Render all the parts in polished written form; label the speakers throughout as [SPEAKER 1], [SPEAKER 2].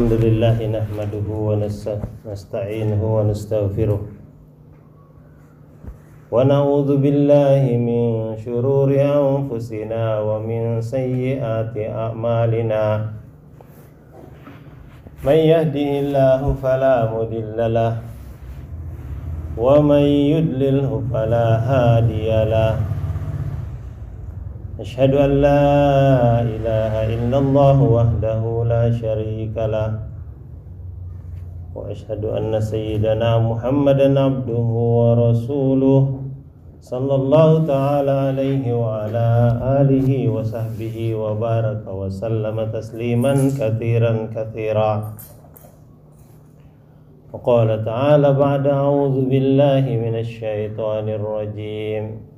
[SPEAKER 1] Alhamdulillah nahmaduhu wa nasta'inuhu wa nastaghfiruh wa na'udzu billahi min shururi anfusina wa min sayyiati a'malina may yahdihillahu fala mudilla lahu wa may yudlilhu fala hadiyalah. Asyhadu an la ilaha illallah wahdahu la syarika lah wa asyhadu anna sayyidana Muhammadan abduhu wa rasuluh sallallahu ta'ala alaihi wa ala alihi wa sahbihi wa baraka wa sallama tasliman katsiran katsira. Wa qala ta'ala ba'da a'udzu billahi minasy syaithanir rajim.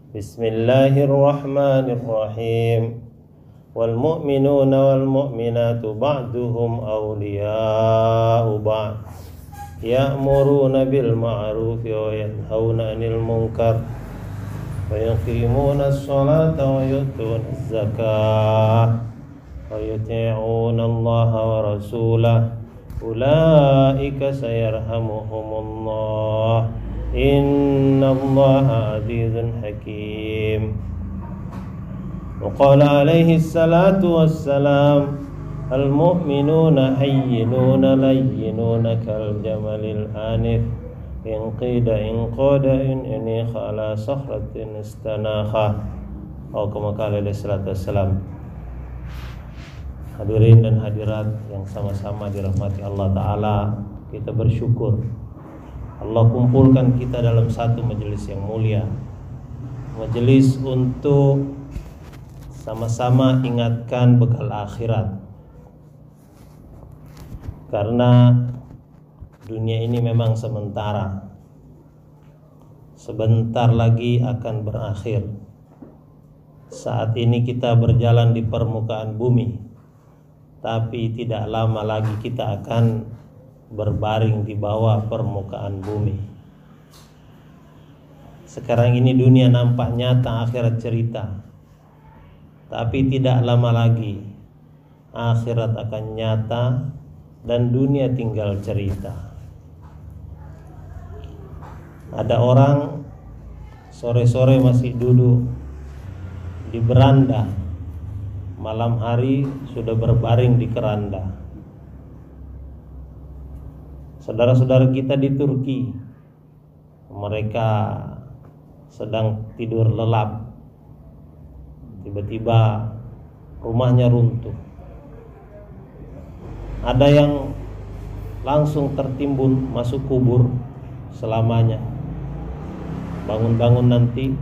[SPEAKER 1] Bismillahirrahmanirrahim. Wal mu'minuna wal mu'minatu ba'duhum awliya'u ba'd ya'muruna bil ma'rufi wa yanhauna 'anil munkar wa yuqimuna as-salata wa yu'tuna az-zakata wa yuti'una Allaha wa rasulahu ulaika sayarhamuhumullah innallaha azizun hakim. Wa qala alaihi salatu wassalam al-mu'minuna hayyinuna layyinuna kal jamalil anif in qida in qada in ini khala sakhratin istanakha. Kama qala alaihi salatu wassalam. Hadirin dan hadirat yang sama-sama dirahmati Allah Ta'ala, kita bersyukur Allah kumpulkan kita dalam satu majelis yang mulia, majelis untuk sama-sama ingatkan bekal akhirat. Karena dunia ini memang sementara, sebentar lagi akan berakhir. Saat ini kita berjalan di permukaan bumi, tapi tidak lama lagi kita akan berbaring di bawah permukaan bumi. Sekarang ini dunia nampak nyata, akhirat cerita. Tapi tidak lama lagi akhirat akan nyata dan dunia tinggal cerita. Ada orang sore-sore masih duduk di beranda, malam hari sudah berbaring di keranda. Saudara-saudara kita di Turki, mereka sedang tidur lelap, tiba-tiba rumahnya runtuh. Ada yang langsung tertimbun masuk kubur selamanya, bangun-bangun nanti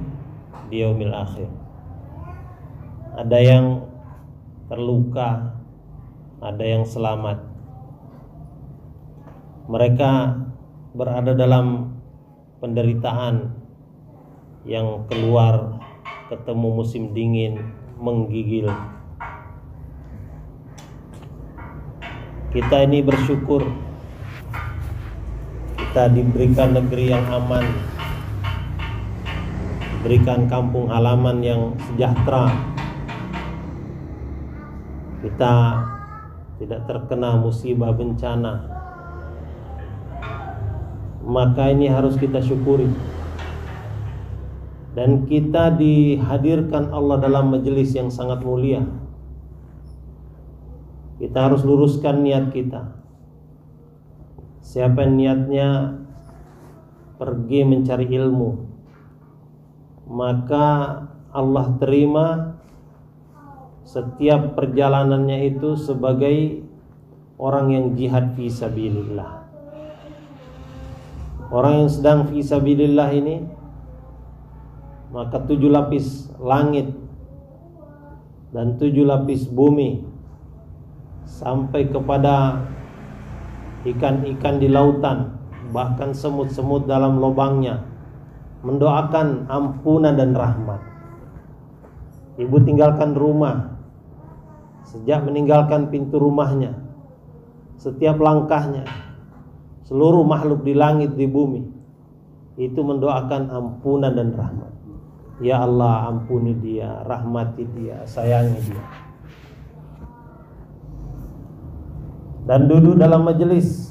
[SPEAKER 1] di yaumil akhir. Ada yang terluka, ada yang selamat. Mereka berada dalam penderitaan yang keluar ketemu musim dingin menggigil. Kita ini bersyukur kita diberikan negeri yang aman, diberikan kampung halaman yang sejahtera. Kita tidak terkena musibah bencana. Maka ini harus kita syukuri. Dan kita dihadirkan Allah dalam majelis yang sangat mulia. Kita harus luruskan niat kita. Siapa yang niatnya pergi mencari ilmu, maka Allah terima setiap perjalanannya itu sebagai orang yang jihad fi sabilillah. Orang yang sedang fi sabilillah ini, maka 7 lapis langit dan 7 lapis bumi sampai kepada ikan-ikan di lautan, bahkan semut-semut dalam lubangnya mendoakan ampunan dan rahmat. Ibu tinggalkan rumah, sejak meninggalkan pintu rumahnya, setiap langkahnya, seluruh makhluk di langit di bumi itu mendoakan ampunan dan rahmat. Ya Allah, ampuni dia, rahmati dia, sayangi dia. dan duduk dalam majelis.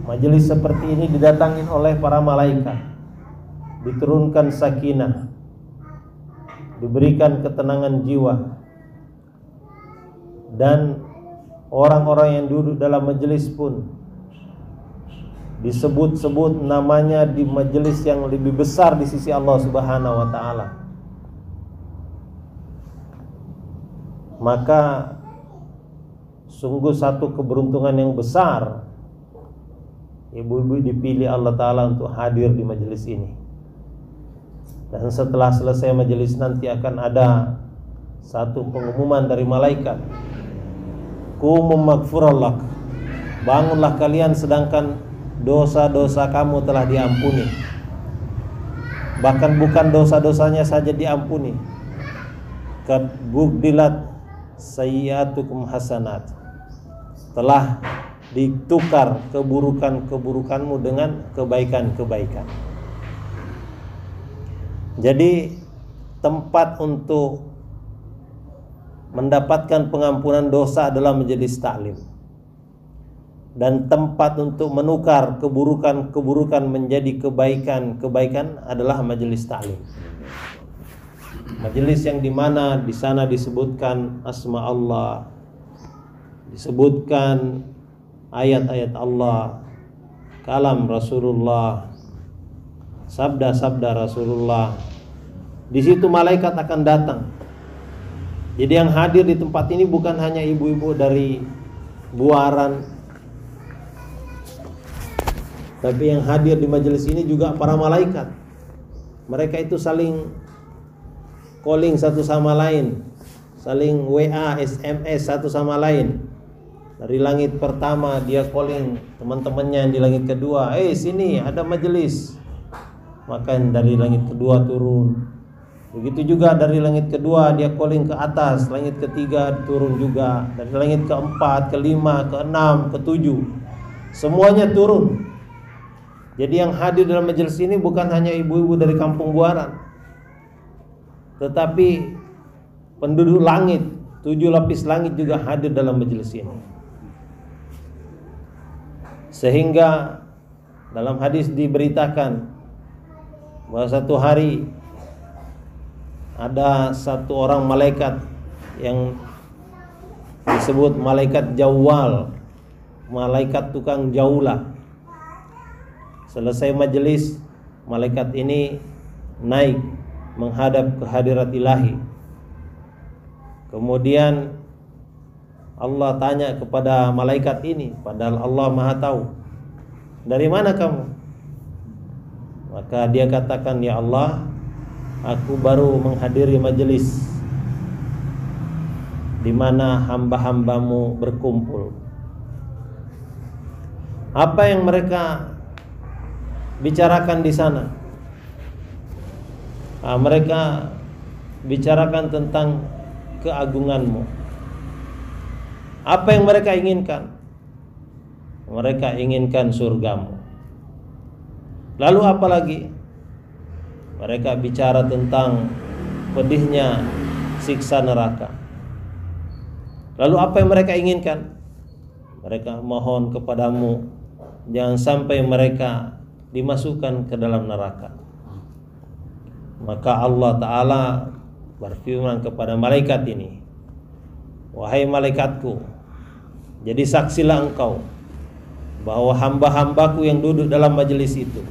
[SPEAKER 1] Majelis seperti ini didatangi oleh para malaikat, diturunkan sakinah, diberikan ketenangan jiwa, dan orang-orang yang duduk dalam majelis pun disebut-sebut namanya di majelis yang lebih besar di sisi Allah Subhanahu wa taala. Maka sungguh satu keberuntungan yang besar ibu-ibu dipilih Allah Ta'ala untuk hadir di majelis ini. Dan setelah selesai majelis nanti akan ada satu pengumuman dari malaikat, Qumum maghfurallak, bangunlah kalian sedangkan dosa-dosa kamu telah diampuni. Bahkan bukan dosa-dosanya saja diampuni, qad bugdilat sayyiatukum hasanat, telah ditukar keburukan-keburukanmu dengan kebaikan-kebaikan. Jadi tempat untuk mendapatkan pengampunan dosa adalah majelis taklim, dan tempat untuk menukar keburukan-keburukan menjadi kebaikan-kebaikan adalah majelis taklim. Majelis yang dimana di sana disebutkan asma Allah, disebutkan ayat-ayat Allah, kalam Rasulullah, sabda-sabda Rasulullah. Di situ malaikat akan datang. Jadi yang hadir di tempat ini bukan hanya ibu-ibu dari Buaran, tapi yang hadir di majelis ini juga para malaikat. Mereka itu saling calling satu sama lain, saling WA, SMS satu sama lain. Dari langit pertama dia calling teman-temannya yang di langit kedua, sini ada majelis. Maka dari langit kedua turun. Begitu juga dari langit kedua dia calling ke atas, langit ketiga turun juga, dari langit keempat, kelima, keenam, ketujuh, semuanya turun. Jadi yang hadir dalam majelis ini bukan hanya ibu-ibu dari kampung Buaran, tetapi penduduk langit, 7 lapis langit juga hadir dalam majelis ini. Sehingga dalam hadis diberitakan bahwa satu hari ada satu orang malaikat yang disebut malaikat jawal, malaikat tukang jaulah. Selesai majelis, malaikat ini naik menghadap ke hadirat ilahi. Kemudian Allah tanya kepada malaikat ini, padahal Allah Maha tahu, dari mana kamu? Maka dia katakan, ya Allah, aku baru menghadiri majelis di mana hamba-hambamu berkumpul. Apa yang mereka bicarakan di sana? Mereka bicarakan tentang keagunganmu. Apa yang mereka inginkan? Mereka inginkan surgamu. Lalu apa lagi? Mereka bicara tentang pedihnya siksa neraka. Lalu apa yang mereka inginkan? Mereka mohon kepadamu, jangan sampai mereka dimasukkan ke dalam neraka. Maka Allah Ta'ala berfirman kepada malaikat ini, wahai malaikatku, jadi saksilah engkau bahwa hamba-hambaku yang duduk dalam majelis itu,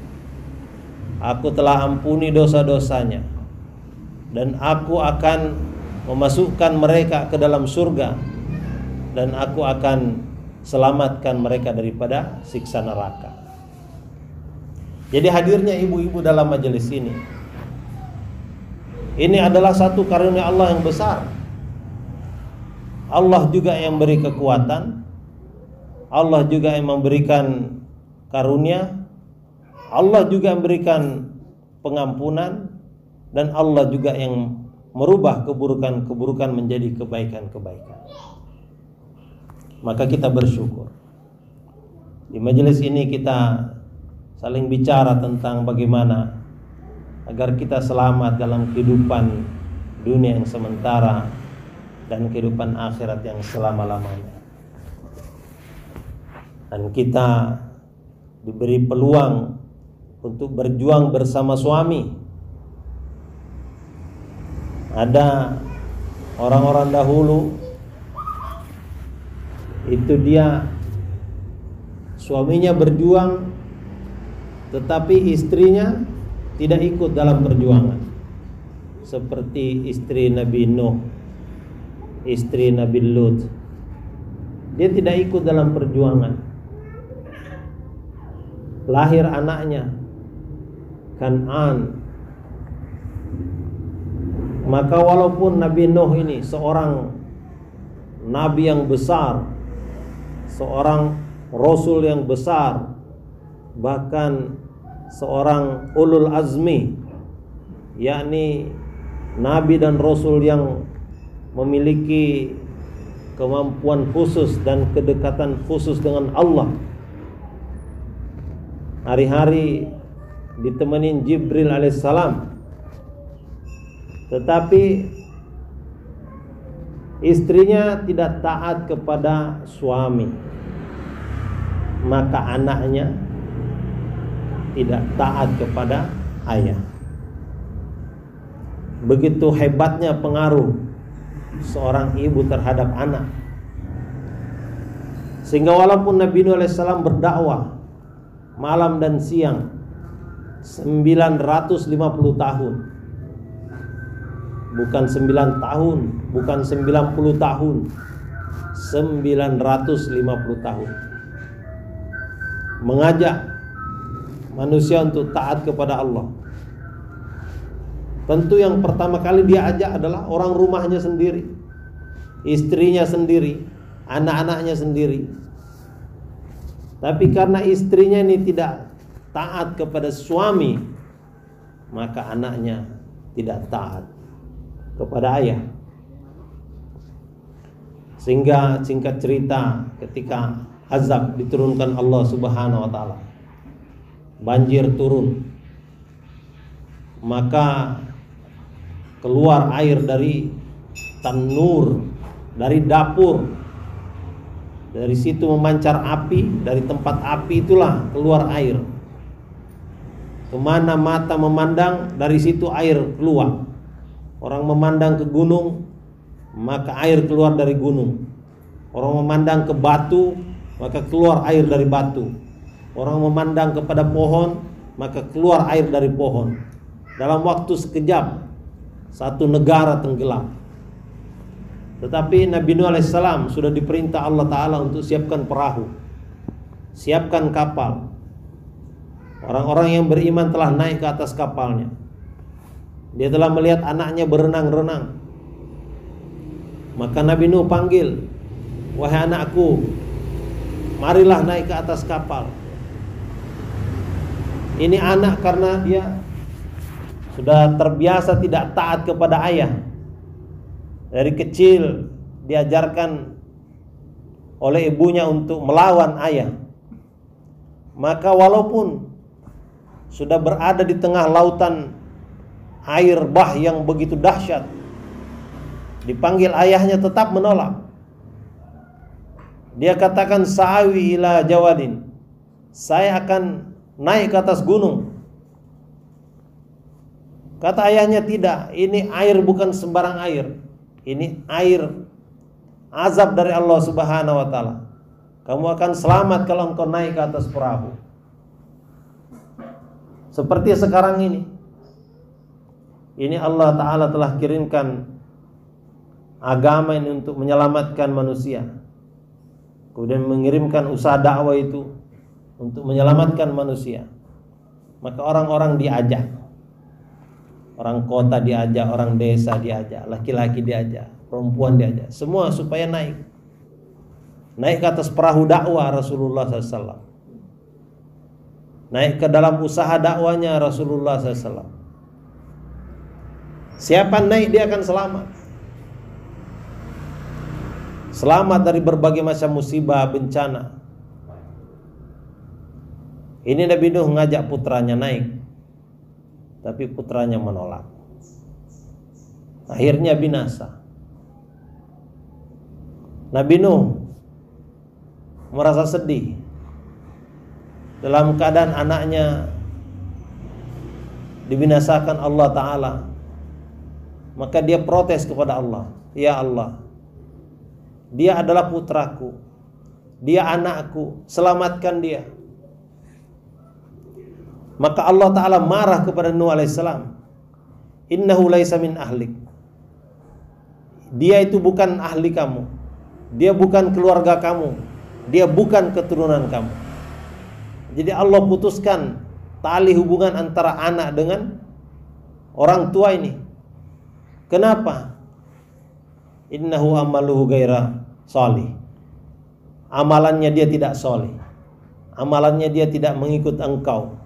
[SPEAKER 1] aku telah ampuni dosa-dosanya, dan aku akan memasukkan mereka ke dalam surga, dan aku akan selamatkan mereka daripada siksa neraka. Jadi hadirnya ibu-ibu dalam majelis ini adalah satu karunia Allah yang besar. Allah juga yang beri kekuatan, Allah juga yang memberikan karunia, Allah juga memberikan pengampunan, dan Allah juga yang merubah keburukan-keburukan menjadi kebaikan-kebaikan. Maka kita bersyukur. Di majelis ini kita saling bicara tentang bagaimana agar kita selamat dalam kehidupan dunia yang sementara dan kehidupan akhirat yang selama-lamanya. Dan kita diberi peluang untuk berjuang bersama suami. Ada orang-orang dahulu itu dia suaminya berjuang tetapi istrinya tidak ikut dalam perjuangan. Seperti istri Nabi Nuh, istri Nabi Lut. Dia tidak ikut dalam perjuangan. Lahir anaknya Kan'an. Maka walaupun Nabi Nuh ini seorang nabi yang besar, seorang rasul yang besar, bahkan seorang ulul azmi, yakni nabi dan rasul yang memiliki kemampuan khusus dan kedekatan khusus dengan Allah, hari-hari ditemenin Jibril alaihissalam, tetapi istrinya tidak taat kepada suami, maka anaknya tidak taat kepada ayah. Begitu hebatnya pengaruh seorang ibu terhadap anak, sehingga walaupun Nabi Nuh alaihissalam berdakwah malam dan siang 950 tahun, bukan 9 tahun, bukan 90 tahun, 950 tahun, mengajak manusia untuk taat kepada Allah. Tentu yang pertama kali dia ajak adalah orang rumahnya sendiri, istrinya sendiri, anak-anaknya sendiri. Tapi karena istrinya ini tidak taat kepada suami, maka anaknya tidak taat kepada ayah. Sehingga singkat cerita, ketika azab diturunkan Allah Subhanahu wa taala, banjir turun, maka keluar air dari tanur, dari dapur. Dari situ memancar api, dari tempat api itulah keluar air. Kemana mata memandang, dari situ air keluar. Orang memandang ke gunung, maka air keluar dari gunung. Orang memandang ke batu, maka keluar air dari batu. Orang memandang kepada pohon, maka keluar air dari pohon. Dalam waktu sekejap, satu negara tenggelam. Tetapi Nabi Nuh alaihissalam sudah diperintah Allah Ta'ala untuk siapkan perahu, siapkan kapal. Orang-orang yang beriman telah naik ke atas kapalnya. Dia telah melihat anaknya berenang-renang. Maka Nabi Nuh panggil, "Wahai anakku, marilah naik ke atas kapal." Ini anak karena dia sudah terbiasa tidak taat kepada ayah. Dari kecil diajarkan oleh ibunya untuk melawan ayah. Maka walaupun sudah berada di tengah lautan air bah yang begitu dahsyat, dipanggil ayahnya tetap menolak. Dia katakan, "Sa'awi ila jawadin." Saya akan naik ke atas gunung. Kata ayahnya, "Tidak, ini air bukan sembarang air. Ini air azab dari Allah Subhanahu wa taala. Kamu akan selamat kalau engkau naik ke atas perahu." Seperti sekarang ini. Ini Allah Ta'ala telah kirimkan agama ini untuk menyelamatkan manusia. Kemudian mengirimkan usaha dakwah itu untuk menyelamatkan manusia. Maka orang-orang diajak. Orang kota diajak, orang desa diajak, laki-laki diajak, perempuan diajak, semua supaya naik ke atas perahu dakwah Rasulullah SAW, naik ke dalam usaha dakwanya Rasulullah SAW. Siapa naik dia akan selamat, selamat dari berbagai macam musibah, bencana. Ini Nabi Nuh mengajak putranya naik, tapi putranya menolak. Akhirnya binasa. Nabi Nuh merasa sedih. dalam keadaan anaknya dibinasakan Allah Ta'ala, maka dia protes kepada Allah, ya Allah, dia adalah putraku, dia anakku, selamatkan dia. Maka Allah Ta'ala marah kepada Nuh alaihissalam, innahu laisa min ahlik, dia itu bukan ahli kamu, dia bukan keluarga kamu, dia bukan keturunan kamu. Jadi Allah putuskan tali hubungan antara anak dengan orang tua ini. Kenapa? Innahu amaluhu gaira salih, amalannya dia tidak soleh, amalannya dia tidak mengikut engkau,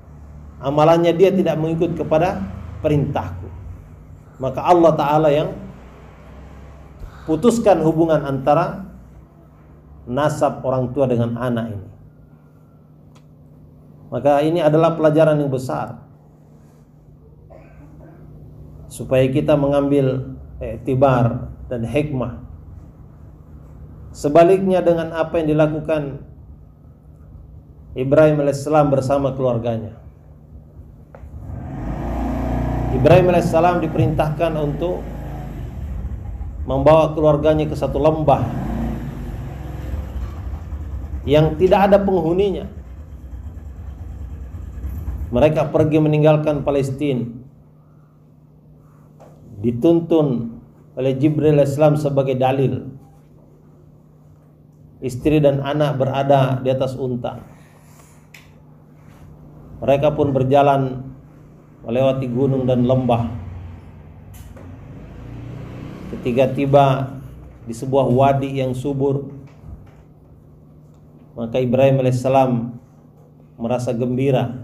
[SPEAKER 1] amalannya dia tidak mengikut kepada perintahku. Maka Allah Ta'ala yang putuskan hubungan antara nasab orang tua dengan anak ini. Maka ini adalah pelajaran yang besar, supaya kita mengambil iktibar dan hikmah. Sebaliknya dengan apa yang dilakukan Ibrahim alaihissalam bersama keluarganya. Ibrahim alaihissalam diperintahkan untuk membawa keluarganya ke satu lembah yang tidak ada penghuninya. Mereka pergi meninggalkan Palestina, dituntun oleh Jibril alaihissalam sebagai dalil. Istri dan anak berada di atas unta. Mereka pun berjalan melewati gunung dan lembah. Ketika tiba di sebuah wadi yang subur, maka Ibrahim alaihissalam merasa gembira.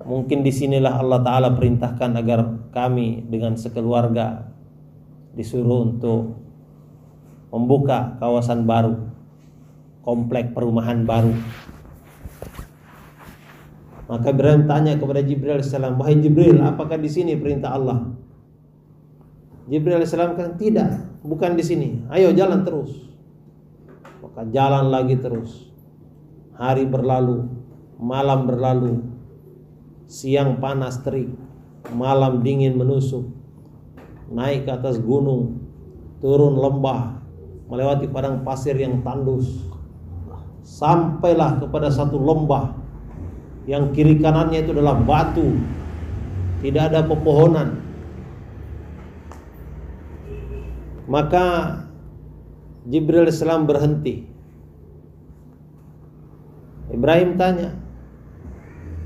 [SPEAKER 1] Mungkin disinilah Allah Ta'ala perintahkan agar kami dengan sekeluarga disuruh untuk membuka kawasan baru, komplek perumahan baru. Maka Ibrahim tanya kepada Jibril alaihissalam, wahai Jibril, apakah di sini perintah Allah? Jibril alaihissalam kan tidak, bukan di sini. Ayo jalan terus. Maka jalan lagi terus. Hari berlalu, malam berlalu. Siang panas terik, malam dingin menusuk. Naik ke atas gunung, turun lembah, melewati padang pasir yang tandus. Sampailah kepada satu lembah yang kiri kanannya itu adalah batu, tidak ada pepohonan. Maka Jibril alaihissalam berhenti. Ibrahim tanya,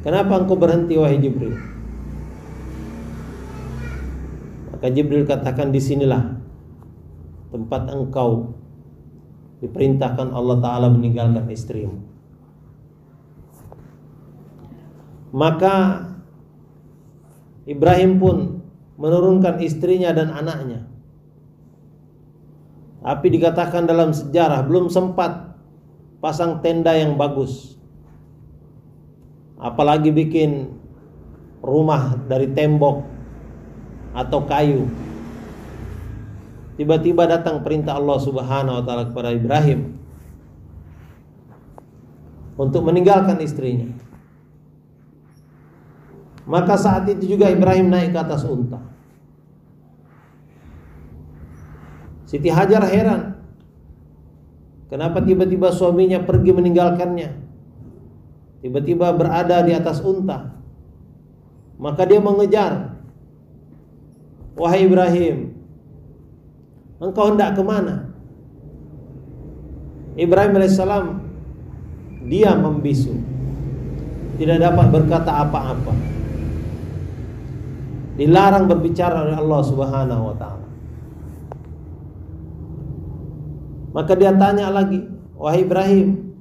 [SPEAKER 1] kenapa engkau berhenti wahai Jibril? Maka Jibril katakan, disinilah tempat engkau diperintahkan Allah Ta'ala meninggalkan istrimu. Maka Ibrahim pun menurunkan istrinya dan anaknya. Tapi dikatakan dalam sejarah belum sempat pasang tenda yang bagus, apalagi bikin rumah dari tembok atau kayu. Tiba-tiba datang perintah Allah Subhanahu wa Ta'ala kepada Ibrahim untuk meninggalkan istrinya. Maka saat itu juga Ibrahim naik ke atas unta. Siti Hajar heran, kenapa tiba-tiba suaminya pergi meninggalkannya, tiba-tiba berada di atas unta. Maka dia mengejar, wahai Ibrahim, engkau hendak kemana? Ibrahim alaihissalam diam membisu, tidak dapat berkata apa-apa. Dilarang berbicara oleh Allah Subhanahu wa Ta'ala. Maka dia tanya lagi, wahai Ibrahim,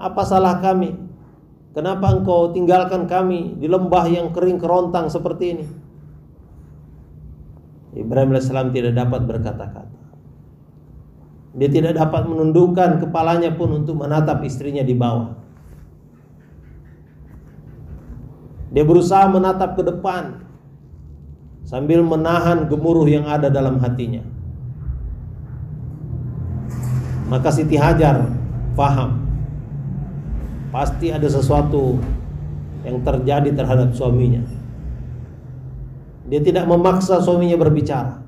[SPEAKER 1] apa salah kami? Kenapa engkau tinggalkan kami di lembah yang kering kerontang seperti ini? Ibrahim alaihissalam tidak dapat berkata-kata. Dia tidak dapat menundukkan kepalanya pun untuk menatap istrinya di bawah. Dia berusaha menatap ke depan sambil menahan gemuruh yang ada dalam hatinya. Maka Siti Hajar faham pasti ada sesuatu yang terjadi terhadap suaminya. Dia tidak memaksa suaminya berbicara.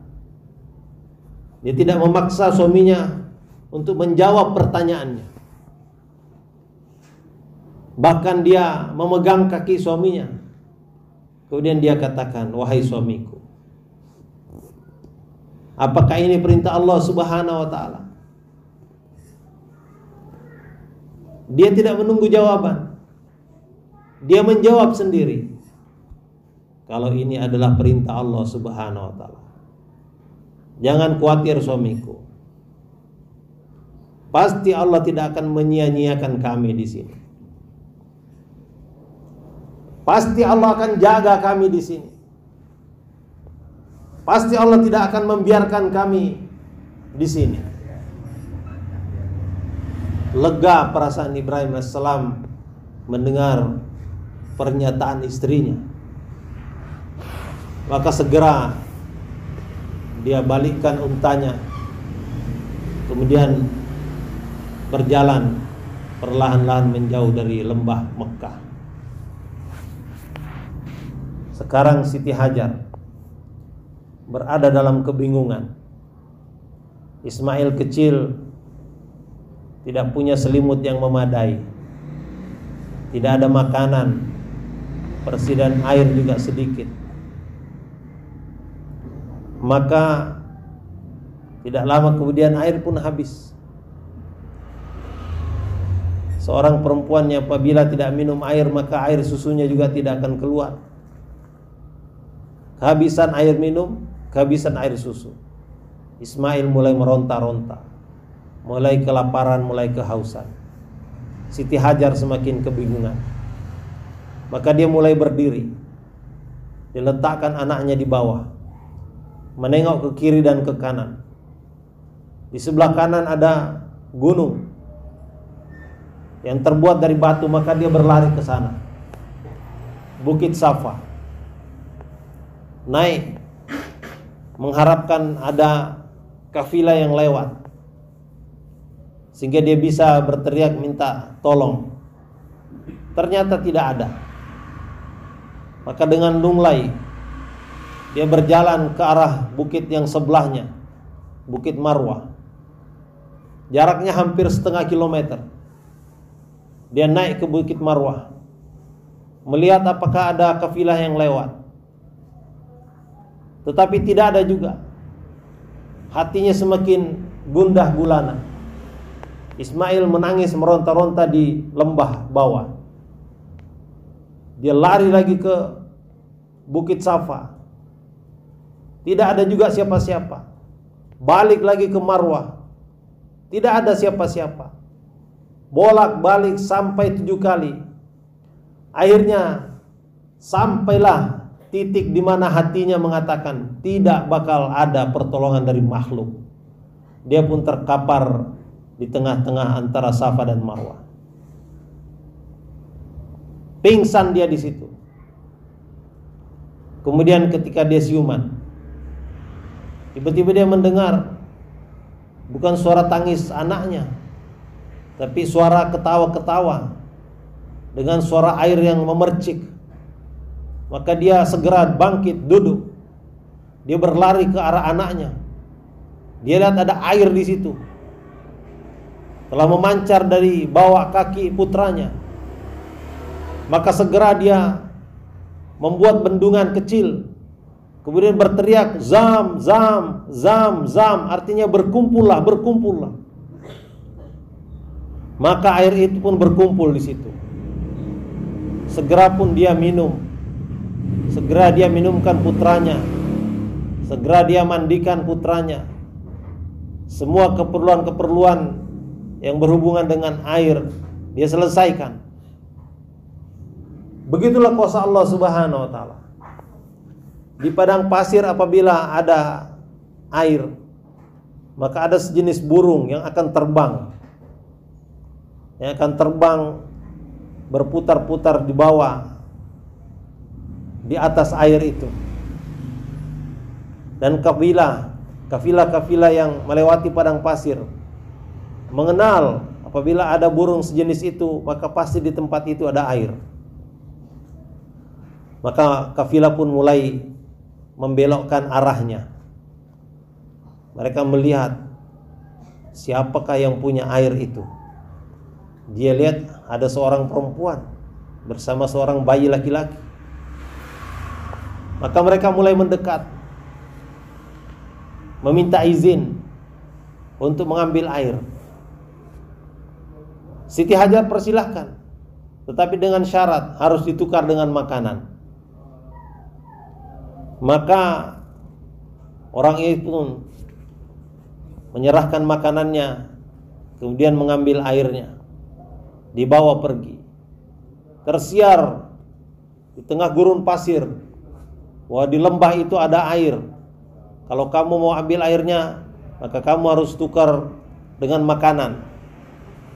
[SPEAKER 1] Dia tidak memaksa suaminya untuk menjawab pertanyaannya. Bahkan dia memegang kaki suaminya. Kemudian dia katakan, wahai suamiku, apakah ini perintah Allah Subhanahu wa ta'ala? Dia tidak menunggu jawaban. Dia menjawab sendiri, kalau ini adalah perintah Allah Subhanahu wa ta'ala. Jangan khawatir suamiku, pasti Allah tidak akan menyia-nyiakan kami di sini. Pasti Allah akan jaga kami di sini. Pasti Allah tidak akan membiarkan kami di sini. Lega perasaan Ibrahim AS mendengar pernyataan istrinya. Maka segera dia balikkan untanya, kemudian berjalan perlahan-lahan menjauh dari lembah Mekah. Sekarang Siti Hajar berada dalam kebingungan. Ismail kecil, tidak punya selimut yang memadai, tidak ada makanan, persediaan air juga sedikit. Maka tidak lama kemudian air pun habis. Seorang perempuannya apabila tidak minum air, maka air susunya juga tidak akan keluar. Kehabisan air minum, kehabisan air susu. Ismail mulai meronta-ronta, mulai kelaparan, mulai kehausan. Siti Hajar semakin kebingungan. Maka dia mulai berdiri, diletakkan anaknya di bawah, menengok ke kiri dan ke kanan. Di sebelah kanan ada gunung yang terbuat dari batu, maka dia berlari ke sana. Bukit Safa. Naik, mengharapkan ada kafilah yang lewat, sehingga dia bisa berteriak minta tolong. Ternyata tidak ada. Maka dengan lunglai dia berjalan ke arah bukit yang sebelahnya, Bukit Marwah. Jaraknya hampir setengah kilometer. Dia naik ke Bukit Marwah, melihat apakah ada kafilah yang lewat. Tetapi tidak ada juga. Hatinya semakin gundah gulana. Ismail menangis meronta-ronta di lembah bawah. Dia lari lagi ke Bukit Safa. Tidak ada juga siapa-siapa. Balik lagi ke Marwah. Tidak ada siapa-siapa. Bolak-balik sampai 7 kali. Akhirnya sampailah titik di mana hatinya mengatakan tidak bakal ada pertolongan dari makhluk. Dia pun terkapar di tengah-tengah antara Safa dan Marwah. Pingsan dia di situ. Kemudian ketika dia siuman, tiba-tiba dia mendengar bukan suara tangis anaknya, tapi suara ketawa-ketawa dengan suara air yang memercik. Maka dia segera bangkit, duduk. Dia berlari ke arah anaknya. Dia lihat ada air di situ, telah memancar dari bawah kaki putranya. Maka segera dia membuat bendungan kecil, kemudian berteriak, zam, zam, zam, zam, artinya berkumpullah, berkumpullah. Maka air itu pun berkumpul di situ. Segera pun dia minum. Segera dia minumkan putranya. Segera dia mandikan putranya. Semua keperluan-keperluan yang berhubungan dengan air dia selesaikan. Begitulah kuasa Allah Subhanahu wa ta'ala. Di padang pasir apabila ada air, maka ada sejenis burung yang akan terbang. Yang akan terbang berputar-putar di bawah, di atas air itu. Dan kafilah yang melewati padang pasir mengenal Apabila ada burung sejenis itu, maka pasti di tempat itu ada air. Maka kafilah pun mulai membelokkan arahnya. Mereka melihat siapakah yang punya air itu. Dia lihat ada seorang perempuan bersama seorang bayi laki-laki. Maka mereka mulai mendekat, meminta izin untuk mengambil air. Siti Hajar persilahkan, tetapi dengan syarat harus ditukar dengan makanan. Maka orang itu pun menyerahkan makanannya, kemudian mengambil airnya, dibawa pergi. Tersiar di tengah gurun pasir, wah di lembah itu ada air. Kalau kamu mau ambil airnya, maka kamu harus tukar dengan makanan.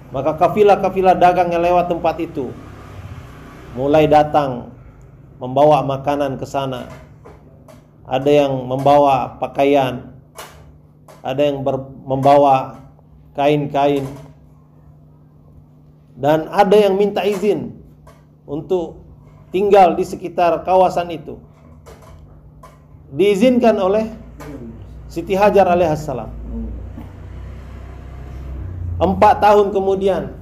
[SPEAKER 1] Maka kafilah-kafilah dagang yang lewat tempat itu mulai datang membawa makanan ke sana. Ada yang membawa pakaian, ada yang membawa kain-kain, dan ada yang minta izin untuk tinggal di sekitar kawasan itu. Diizinkan oleh Siti Hajar alaihissalam. 4 tahun kemudian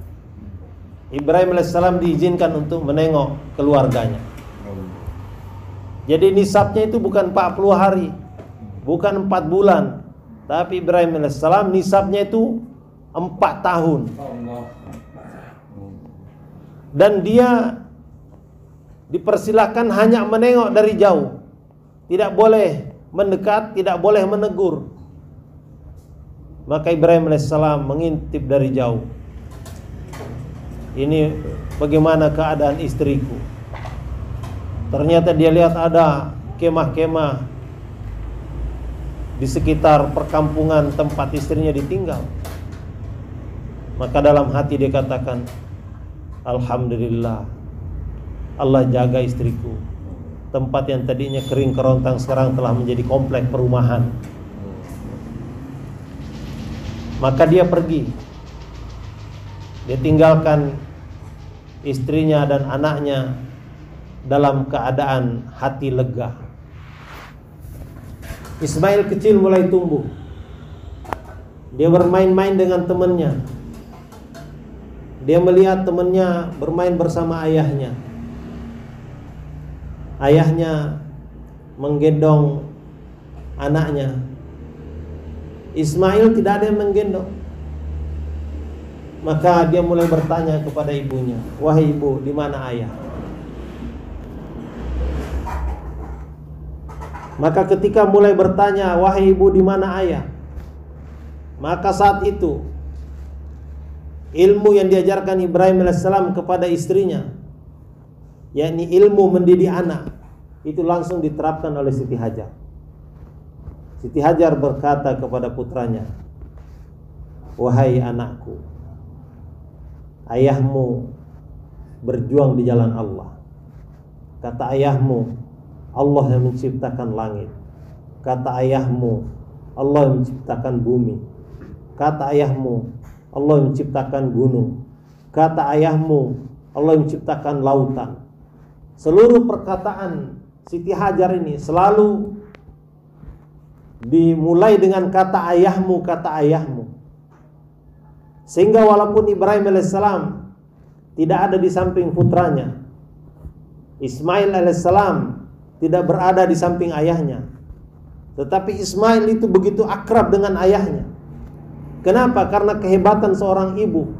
[SPEAKER 1] Ibrahim alaihissalam diizinkan untuk menengok keluarganya. Jadi nisabnya itu bukan 40 hari, bukan 4 bulan, tapi Ibrahim alaihissalam nisabnya itu 4 tahun. Dan dia dipersilahkan hanya menengok dari jauh, tidak boleh mendekat, tidak boleh menegur. Maka Ibrahim alaihissalam mengintip dari jauh. Ini bagaimana keadaan istriku. Ternyata dia lihat ada kemah-kemah di sekitar perkampungan tempat istrinya ditinggal. Maka dalam hati dia katakan, alhamdulillah, Allah jaga istriku. Tempat yang tadinya kering kerontang sekarang telah menjadi komplek perumahan. Maka dia pergi. Dia tinggalkan istrinya dan anaknya dalam keadaan hati lega. Ismail kecil mulai tumbuh. Dia bermain-main dengan temannya. Dia melihat temannya bermain bersama ayahnya. Ayahnya menggendong anaknya. Ismail tidak ada yang menggendong. Maka dia mulai bertanya kepada ibunya, wahai ibu, di mana ayah? Maka ketika mulai bertanya, wahai ibu, di mana ayah? Maka saat itu ilmu yang diajarkan Ibrahim alaihissalam kepada istrinya, yakni ilmu mendidik anak, itu langsung diterapkan oleh Siti Hajar. Siti Hajar berkata kepada putranya, wahai anakku, ayahmu berjuang di jalan Allah. Kata ayahmu, Allah yang menciptakan langit. Kata ayahmu, Allah yang menciptakan bumi. Kata ayahmu, Allah yang menciptakan gunung. Kata ayahmu, Allah yang menciptakan lautan. Seluruh perkataan Siti Hajar ini selalu dimulai dengan kata ayahmu, kata ayahmu. Sehingga walaupun Ibrahim alaihissalam tidak ada di samping putranya, Ismail alaihissalam tidak berada di samping ayahnya, tetapi Ismail itu begitu akrab dengan ayahnya. Kenapa? Karena kehebatan seorang ibu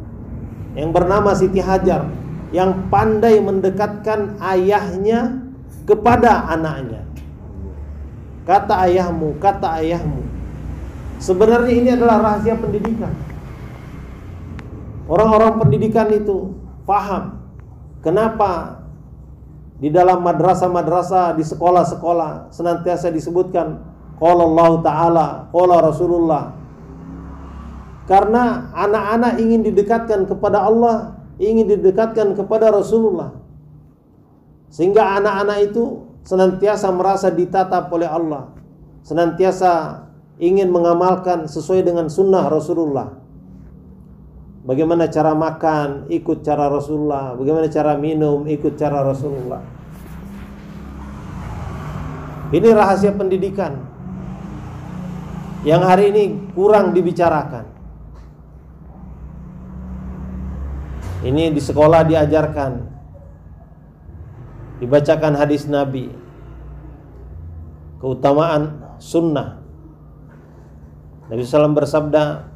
[SPEAKER 1] yang bernama Siti Hajar, yang pandai mendekatkan ayahnya kepada anaknya. Kata ayahmu, kata ayahmu. Sebenarnya ini adalah rahasia pendidikan. Orang-orang pendidikan itu paham kenapa di dalam madrasah-madrasah, di sekolah-sekolah senantiasa disebutkan qala Allah Ta'ala, qala Rasulullah. Karena anak-anak ingin didekatkan kepada Allah, ingin didekatkan kepada Rasulullah. Sehingga anak-anak itu senantiasa merasa ditatap oleh Allah, senantiasa ingin mengamalkan sesuai dengan sunnah Rasulullah. bagaimana cara makan, ikut cara Rasulullah. Bagaimana cara minum, ikut cara Rasulullah. Ini rahasia pendidikan yang hari ini kurang dibicarakan. Ini di sekolah diajarkan, dibacakan hadis Nabi, keutamaan sunnah. Nabi SAW bersabda,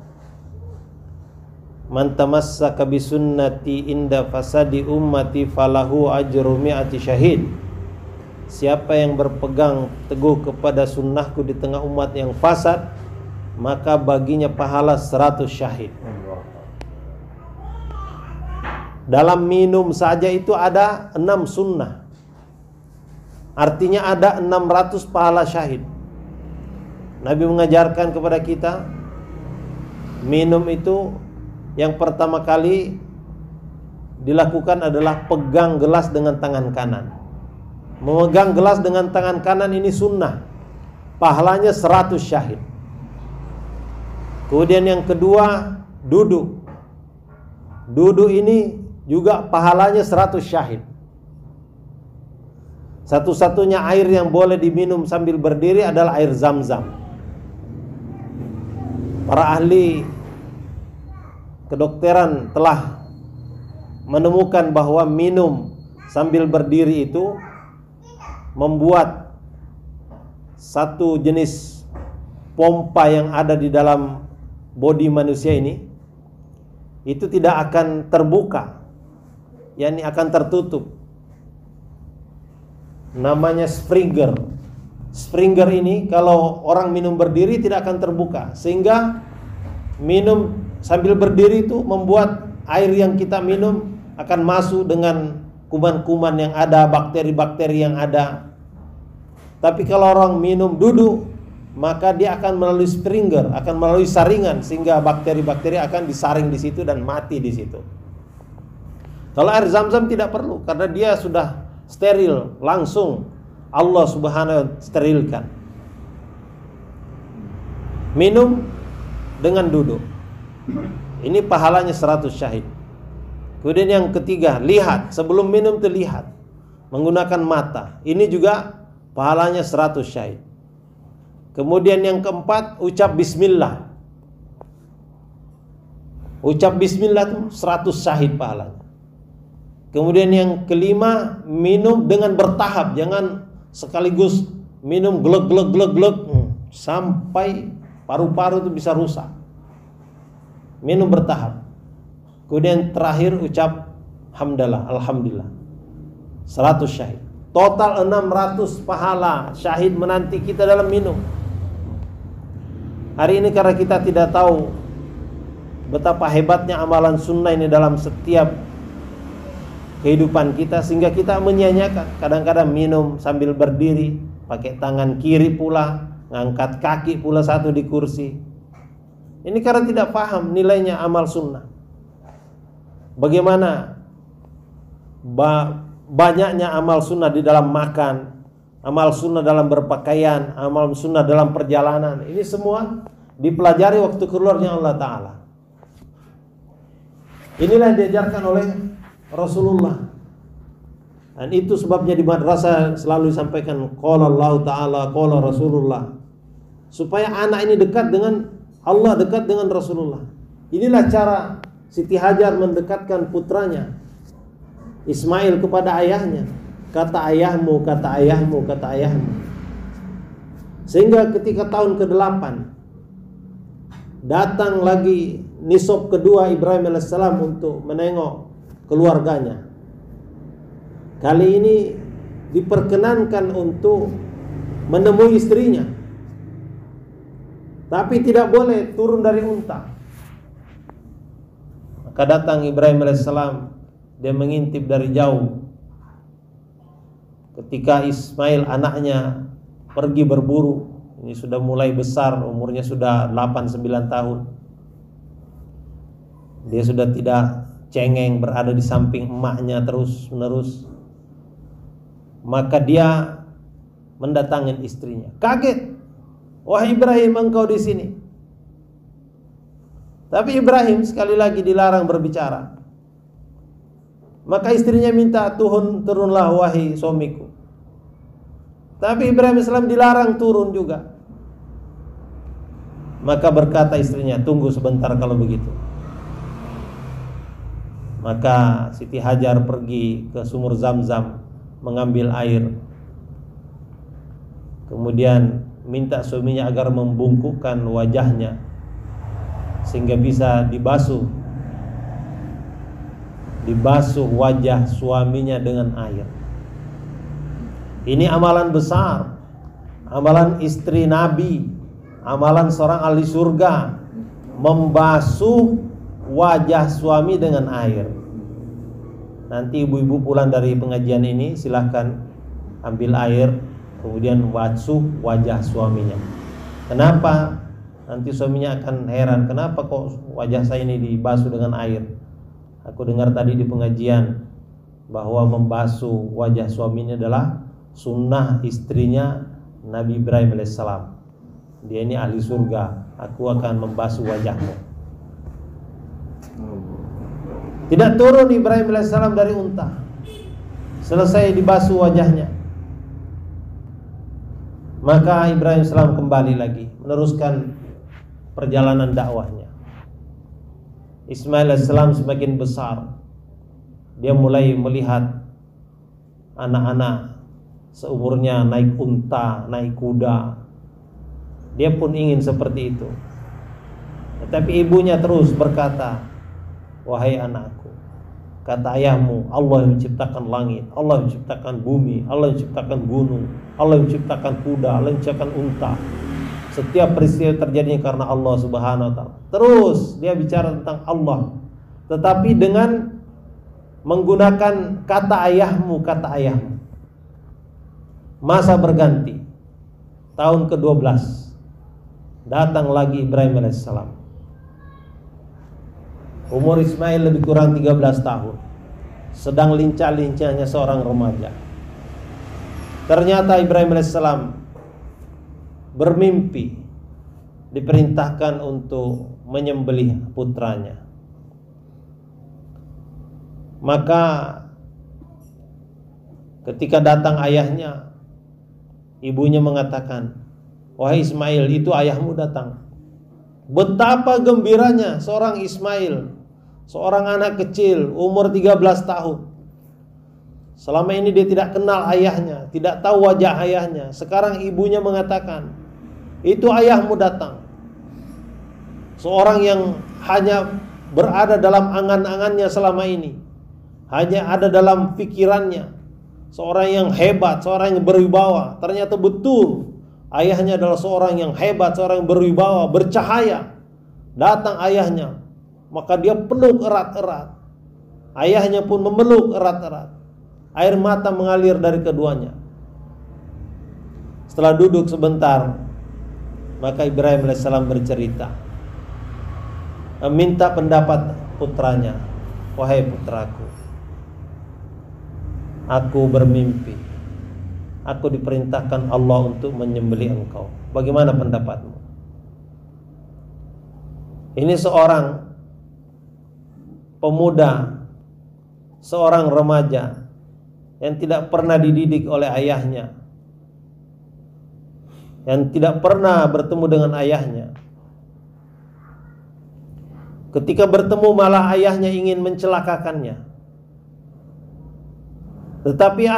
[SPEAKER 1] "Man tamassaka bi sunnati inda fasadi ummati falahu ajru mi'ati syahid." Siapa yang berpegang teguh kepada sunnahku di tengah umat yang fasad, maka baginya pahala 100 syahid. Dalam minum saja itu ada 6 sunnah. Artinya ada 600 pahala syahid. Nabi mengajarkan kepada kita, minum itu yang pertama kali dilakukan adalah pegang gelas dengan tangan kanan. Memegang gelas dengan tangan kanan ini sunnah, pahalanya 100 syahid. Kemudian yang kedua, duduk. Duduk ini juga pahalanya 100 syahid. Satu-satunya air yang boleh diminum sambil berdiri adalah air Zam-Zam. Para ahli kedokteran telah menemukan bahwa minum sambil berdiri itu membuat satu jenis pompa yang ada di dalam bodi manusia ini itu tidak akan terbuka, yakni akan tertutup. Namanya Springer. Springer ini kalau orang minum berdiri tidak akan terbuka, sehingga minum sambil berdiri itu membuat air yang kita minum akan masuk dengan kuman-kuman yang ada, bakteri-bakteri yang ada. Tapi kalau orang minum duduk, maka dia akan melalui Springer, akan melalui saringan, sehingga bakteri-bakteri akan disaring di situ dan mati di situ. Kalau air Zam-Zam tidak perlu, karena dia sudah steril, langsung Allah Subhanahu wa ta'ala sterilkan. Minum dengan duduk, ini pahalanya 100 syahid. Kemudian yang ketiga, lihat. Sebelum minum itu lihat, menggunakan mata. Ini juga pahalanya 100 syahid. Kemudian yang keempat, ucap bismillah. Ucap bismillah itu 100 syahid pahalanya. Kemudian yang kelima, minum dengan bertahap. Jangan sekaligus minum glek sampai paru-paru itu bisa rusak. Minum bertahap. Kemudian terakhir ucap hamdalah, alhamdulillah. 100 syahid. Total 600 pahala syahid menanti kita dalam minum. Hari ini karena kita tidak tahu betapa hebatnya amalan sunnah ini dalam setiap kehidupan kita, sehingga kita menyia-nyiakan. Kadang-kadang minum sambil berdiri, pakai tangan kiri pula, ngangkat kaki pula satu di kursi. Ini karena tidak paham nilainya amal sunnah. Bagaimana banyaknya amal sunnah di dalam makan, amal sunnah dalam berpakaian, amal sunnah dalam perjalanan. Ini semua dipelajari waktu keluarnya Allah Ta'ala. Inilah yang diajarkan oleh Rasulullah. Dan itu sebabnya di madrasah selalu disampaikan qala Allah Ta'ala, qala Rasulullah, supaya anak ini dekat dengan Allah, dekat dengan Rasulullah. Inilah cara Siti Hajar mendekatkan putranya Ismail kepada ayahnya. Kata ayahmu, kata ayahmu, kata ayahmu. Sehingga ketika tahun ke-8 datang lagi nisab kedua Ibrahim AS untuk menengok keluarganya. Kali ini diperkenankan untuk menemui istrinya, tapi tidak boleh turun dari unta. Maka datang Ibrahim AS, dia mengintip dari jauh. Ketika Ismail anaknya pergi berburu, ini sudah mulai besar, umurnya sudah 8-9 tahun. Dia sudah tidak cengeng berada di samping emaknya terus menerus. Maka dia mendatangin istrinya. Kaget, wahai Ibrahim, engkau di sini. Tapi Ibrahim sekali lagi dilarang berbicara. Maka istrinya minta, turunlah wahai suamiku. Tapi Ibrahim AS dilarang turun juga. Maka berkata istrinya, tunggu sebentar kalau begitu. Maka Siti Hajar pergi ke sumur Zam-Zam mengambil air. Kemudian minta suaminya agar membungkukkan wajahnya sehingga bisa dibasuh wajah suaminya dengan air. Ini amalan besar, amalan istri Nabi, amalan seorang ahli surga, membasuh wajah suami dengan air. Nanti ibu-ibu pulang dari pengajian ini silahkan ambil air, kemudian basuh wajah suaminya. Kenapa? Nanti suaminya akan heran, kenapa kok wajah saya ini dibasuh dengan air? Aku dengar tadi di pengajian bahwa membasuh wajah suaminya adalah sunnah istrinya Nabi Ibrahim alaihissalam. Dia ini ahli surga, aku akan membasuh wajahmu. Tidak turun Ibrahim alaihissalam dari unta. Selesai dibasuh wajahnya, maka Ibrahim alaihissalam kembali lagi meneruskan perjalanan dakwahnya. Ismail alaihissalam semakin besar. Dia mulai melihat anak-anak seumurnya naik unta, naik kuda. Dia pun ingin seperti itu. Tetapi ibunya terus berkata, wahai anakku, kata ayahmu, Allah yang menciptakan langit, Allah yang menciptakan bumi, Allah yang menciptakan gunung, Allah yang menciptakan kuda, Allah yang menciptakan unta. Setiap peristiwa terjadinya karena Allah Subhanahu wa ta'ala. Terus dia bicara tentang Allah, tetapi dengan menggunakan kata ayahmu. Masa berganti. Tahun ke-12 datang lagi Ibrahim alaihissalam. Umur Ismail lebih kurang 13 tahun. Sedang lincah-lincahnya seorang remaja. Ternyata Ibrahim alaihissalam bermimpi diperintahkan untuk menyembelih putranya. Maka ketika datang ayahnya, ibunya mengatakan, wahai Ismail, itu ayahmu datang. Betapa gembiranya seorang Ismail, seorang anak kecil umur 13 tahun. Selama ini dia tidak kenal ayahnya, tidak tahu wajah ayahnya. Sekarang ibunya mengatakan, itu ayahmu datang. Seorang yang hanya berada dalam angan-angannya selama ini, hanya ada dalam pikirannya. Seorang yang hebat, seorang yang berwibawa. Ternyata betul ayahnya adalah seorang yang hebat, seorang yang berwibawa, bercahaya. Datang ayahnya, maka dia peluk erat-erat. Ayahnya pun memeluk erat-erat. Air mata mengalir dari keduanya. Setelah duduk sebentar, maka Ibrahim alaihissalam bercerita, minta pendapat putranya. Wahai putraku, aku bermimpi, aku diperintahkan Allah untuk menyembelih engkau. Bagaimana pendapatmu? Ini seorang pemuda, seorang remaja yang tidak pernah dididik oleh ayahnya, yang tidak pernah bertemu dengan ayahnya. Ketika bertemu malah ayahnya ingin mencelakakannya. Tetapi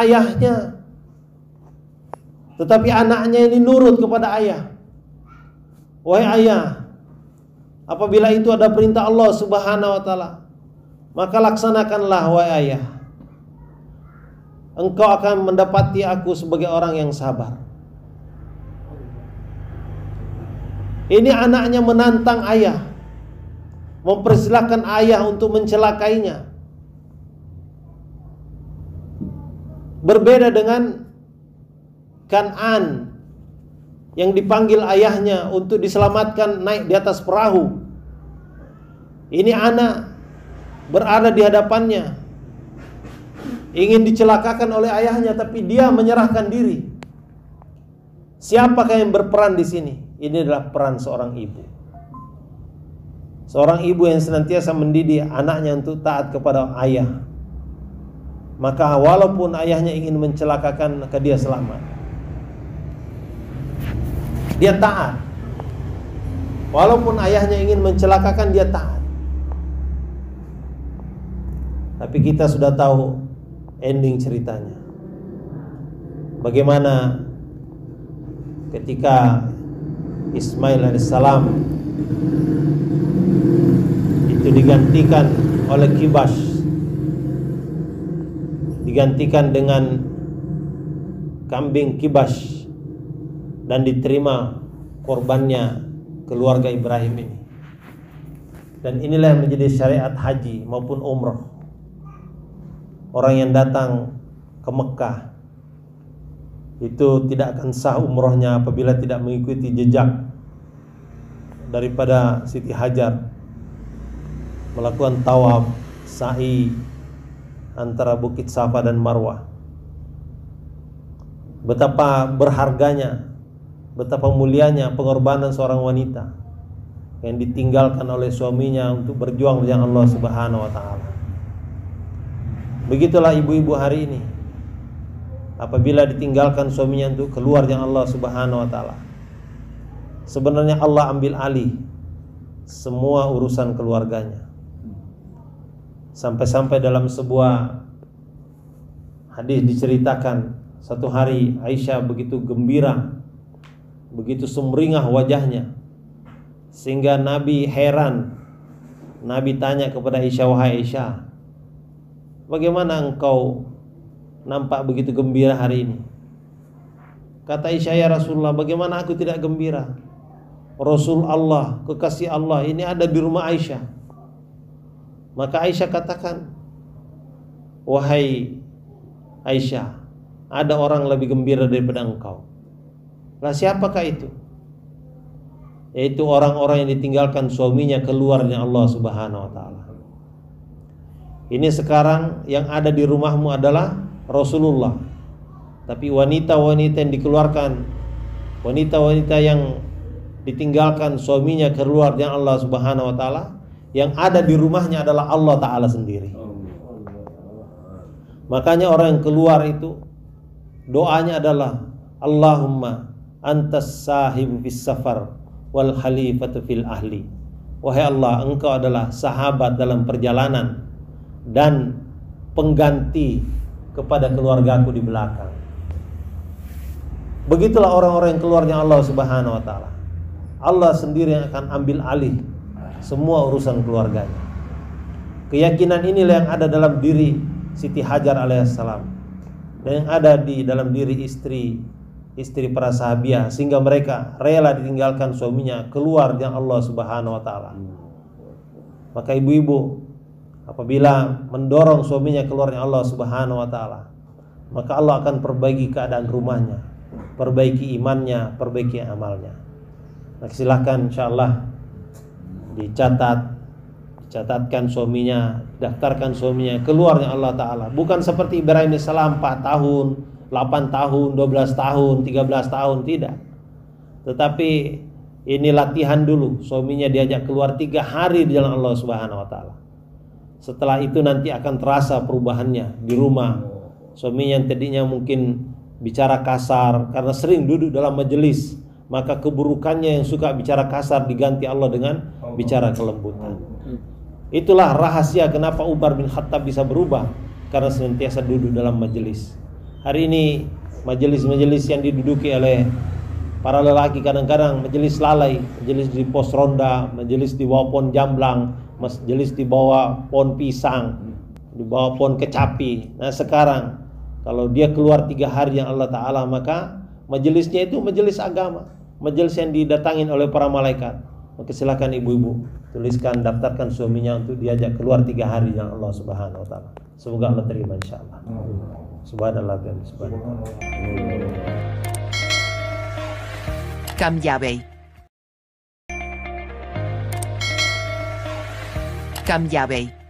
[SPEAKER 1] anaknya ini nurut kepada ayah. Wahai ayah, apabila itu ada perintah Allah Subhanahu wa ta'ala, maka laksanakanlah wahai ayah. Engkau akan mendapati aku sebagai orang yang sabar. Ini anaknya menantang ayah, mempersilahkan ayah untuk mencelakainya. Berbeda dengan Kan'an yang dipanggil ayahnya untuk diselamatkan naik di atas perahu. Ini anak berada di hadapannya, ingin dicelakakan oleh ayahnya, tapi dia menyerahkan diri. Siapakah yang berperan di sini? Ini adalah peran seorang ibu. Seorang ibu yang senantiasa mendidik anaknya untuk taat kepada ayah, maka walaupun ayahnya ingin mencelakakan, maka dia selamat. Dia taat. Walaupun ayahnya ingin mencelakakan, dia taat. Tapi kita sudah tahu ending ceritanya. Bagaimana ketika Ismail alaihissalam itu digantikan oleh Kibash, digantikan dengan kambing Kibash, dan diterima korbannya keluarga Ibrahim ini. Dan inilah yang menjadi syariat haji maupun umrah. Orang yang datang ke Mekah itu tidak akan sah umrohnya apabila tidak mengikuti jejak daripada Siti Hajar, melakukan tawaf, sa'i antara Bukit Safa dan Marwah. Betapa berharganya, betapa mulianya pengorbanan seorang wanita yang ditinggalkan oleh suaminya untuk berjuang di jalan Allah Subhanahu wa taala. Begitulah ibu-ibu hari ini, apabila ditinggalkan suaminya untuk keluar jalan Allah Subhanahu wa taala, sebenarnya Allah ambil alih semua urusan keluarganya. Sampai-sampai dalam sebuah hadis diceritakan, satu hari Aisyah begitu gembira, begitu sumringah wajahnya, sehingga Nabi heran. Nabi tanya kepada Aisyah, "Wahai Aisyah, bagaimana engkau nampak begitu gembira hari ini?" Kata Aisyah, "Ya Rasulullah, bagaimana aku tidak gembira? Rasul Allah, kekasih Allah ini ada di rumah Aisyah." Maka Aisyah katakan, "Wahai Aisyah, ada orang lebih gembira daripada engkau." Lah siapakah itu? Yaitu orang-orang yang ditinggalkan suaminya keluarnya Allah Subhanahu wa taala. Ini sekarang yang ada di rumahmu adalah Rasulullah. Tapi wanita-wanita yang dikeluarkan, wanita-wanita yang ditinggalkan suaminya keluarnya Allah Subhanahu wa taala, yang ada di rumahnya adalah Allah taala sendiri. Makanya orang yang keluar itu doanya adalah, Allahumma antas sahibu fis safar wal khalifatu fil ahli. Wahai Allah, engkau adalah sahabat dalam perjalanan dan pengganti kepada keluargaku di belakang. Begitulah orang-orang yang keluarnya Allah Subhanahu wa taala. Allah sendiri yang akan ambil alih semua urusan keluarganya. Keyakinan inilah yang ada dalam diri Siti Hajar alaihissalam, dan yang ada di dalam diri istri para sahabiah, sehingga mereka rela ditinggalkan suaminya keluar dari Allah Subhanahu wa taala. Maka ibu-ibu apabila mendorong suaminya keluar dari Allah Subhanahu wa taala, maka Allah akan perbaiki keadaan rumahnya, perbaiki imannya, perbaiki amalnya. Nah, silakan insyaallah dicatatkan suaminya, daftarkan suaminya keluar dari Allah taala. Bukan seperti Ibrahim alaihissalam 4 tahun, 8 tahun, 12 tahun, 13 tahun, tidak. Tetapi ini latihan dulu. Suaminya diajak keluar 3 hari di jalan Allah Subhanahu wa taala. Setelah itu nanti akan terasa perubahannya di rumah. Suaminya yang tadinya mungkin bicara kasar karena sering duduk dalam majelis, maka keburukannya yang suka bicara kasar diganti Allah dengan bicara kelembutan. Itulah rahasia kenapa Umar bin Khattab bisa berubah, karena senantiasa duduk dalam majelis. Hari ini majelis-majelis yang diduduki oleh para lelaki kadang-kadang majelis lalai, majelis di pos ronda, majelis di bawah pohon jamblang, majelis di bawah pohon pisang, di bawah pohon kecapi. Nah sekarang kalau dia keluar 3 hari yang Allah Ta'ala, maka majelisnya itu majelis agama, majelis yang didatangin oleh para malaikat. Maka silakan ibu-ibu tuliskan, daftarkan suaminya untuk diajak keluar 3 hari yang Allah Subhanahu wa taala. Semoga Allah terima insyaallah. Subhanallah dan subhanallah.
[SPEAKER 2] Cam Yabe.